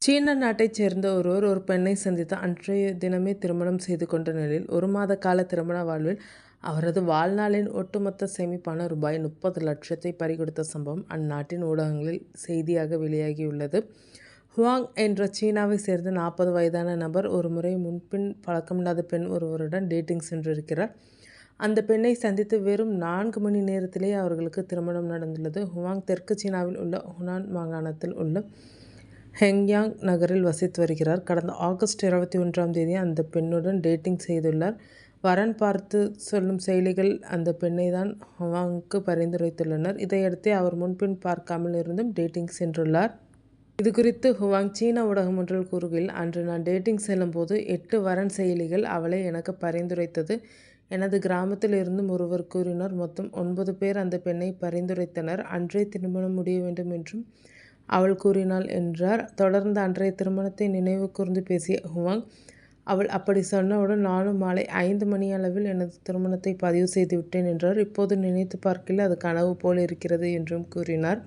சீன நாட்டைச் சேர்ந்த ஒருவர் ஒரு பெண்ணை சந்தித்து அன்றைய தினமே திருமணம் செய்து கொண்ட நிலையில் 1 மாத கால திருமண வாழ்வில் அவரது வாழ்நாளின் ஒட்டுமொத்த சேமிப்பான ரூபாய் 30 லட்சத்தை பறிகொடுத்த சம்பவம் அந்நாட்டின் ஊடகங்களில் செய்தியாக வெளியாகியுள்ளது. ஹுவாங் என்ற சீனாவை சேர்ந்த 40 வயதான நபர் ஒருமுறை முன்பின் பழக்கமில்லாத பெண் ஒருவருடன் டேட்டிங் சென்றிருக்கிறார். அந்த பெண்ணை சந்தித்து வெறும் 4 மணி நேரத்திலேயே அவர்களுக்கு திருமணம் நடந்துள்ளது. ஹுவாங் தெற்கு சீனாவில் உள்ள ஹுனான் மாகாணத்தில் உள்ள ஹெங்யாங் நகரில் வசித்து வருகிறார். கடந்த ஆகஸ்ட் 21ஆம் தேதி அந்த பெண்ணுடன் டேட்டிங் செய்துள்ளார். வரன் பார்த்து சொல்லும் செயலிகள் அந்த பெண்ணை தான் ஹுவாங்குக்கு பரிந்துரைத்துள்ளனர். இதையடுத்தே அவர் முன்பின் பார்க்காமல் இருந்தும் டேட்டிங் சென்றுள்ளார். இதுகுறித்து ஹுவாங் சீன ஊடகம் ஒன்றில் கூறுகையில், அன்று நான் டேட்டிங் செல்லும்போது 8 வரன் செயலிகள் அவளை எனக்கு பரிந்துரைத்தது. எனது கிராமத்தில் இருந்தும் ஒருவர் கூறினார். மொத்தம் 9 பேர் அந்த பெண்ணை பரிந்துரைத்தனர். அன்றே திருமணம் முடிய வேண்டும் என்றும் அவள் கூறினாள் என்றார். தொடர்ந்து அன்றைய திருமணத்தை நினைவு கூர்ந்து பேசிய ஹுவாங், அவள் அப்படி சொன்னவுடன் நானும் மாலை 5 மணியளவில் எனது திருமணத்தை பதிவு செய்துவிட்டேன் என்றார். இப்போது நினைத்து பார்க்கையில் அது கனவு போல் இருக்கிறது என்றும் கூறினார்.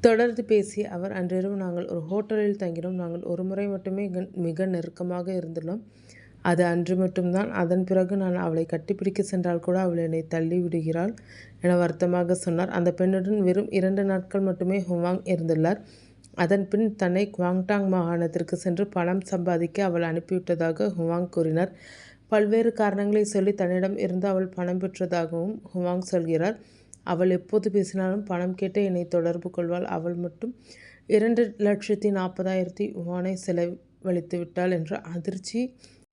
தொடர்ந்து பேசிய அவர், அன்றிரவு நாங்கள் ஒரு ஹோட்டலில் தங்கினோம். நாங்கள் ஒரு முறை மட்டுமே மிக நெருக்கமாக இருந்துள்ளோம். அது அன்று மட்டும்தான். அதன் பிறகு நான் அவளை கட்டிப்பிடிக்க சென்றால் கூட அவள் என்னை தள்ளி விடுகிறாள் என வருத்தமாக சொன்னார். அந்த பெண்ணுடன் வெறும் 2 நாட்கள் மட்டுமே ஹுவாங் இருந்துள்ளார். அதன் பின் தன்னை குவாங்டாங் மாகாணத்திற்கு சென்று பணம் சம்பாதிக்க அவள் அனுப்பிவிட்டதாக ஹுவாங் கூறினார். பல்வேறு காரணங்களை சொல்லி தன்னிடம் இருந்து அவள் பணம் பெற்றதாகவும் ஹுவாங் சொல்கிறார். அவள் எப்போது பேசினாலும் பணம் கேட்டு என்னை தொடர்பு கொள்வாள். அவள் மட்டும் 2,40,000 யுவானை செலவழித்து விட்டாள் என்ற அதிர்ச்சி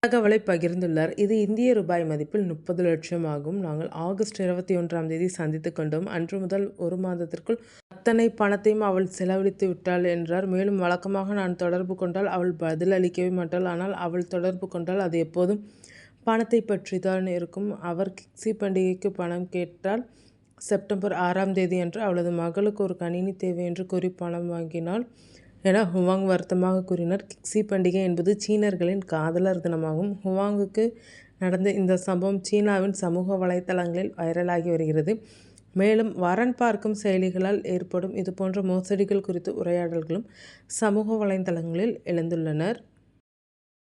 தகவலை பகிர்ந்துள்ளார். இது இந்திய ரூபாய் மதிப்பில் 30 லட்சம் ஆகும். நாங்கள் ஆகஸ்ட் 21ஆம் தேதி சந்தித்து கொண்டோம். அன்று முதல் 1 மாதத்திற்குள் அத்தனை பணத்தையும் அவள் செலவழித்து விட்டாள் என்றார். மேலும், வழக்கமாக நான் தொடர்பு கொண்டால் அவள் பதில் அளிக்கவே மாட்டாள். ஆனால் அவள் தொடர்பு கொண்டால் அது எப்போதும் பணத்தை பற்றி தான் இருக்கும். அவர் கிக்ஸி பண்டிகைக்கு பணம் கேட்டால் செப்டம்பர் 6ஆம் தேதி அன்று அவளது மகளுக்கு ஒரு கணினி தேவை என்று கூறி பணம் வாங்கினாள் என ஹுவாங் வருத்தமாக கூறினார். கிக்ஸி பண்டிகை என்பது சீனர்களின் காதலர் தினமாகும். ஹுவாங்குக்கு நடந்த இந்த சம்பவம் சீனாவின் சமூக வலைத்தளங்களில் வைரலாகி வருகிறது. மேலும், வரன் பார்க்கும் செயலிகளால் ஏற்படும் இதுபோன்ற மோசடிகள் குறித்து உரையாடல்களும் சமூக வலைத்தளங்களில் எழுந்துள்ளனர்.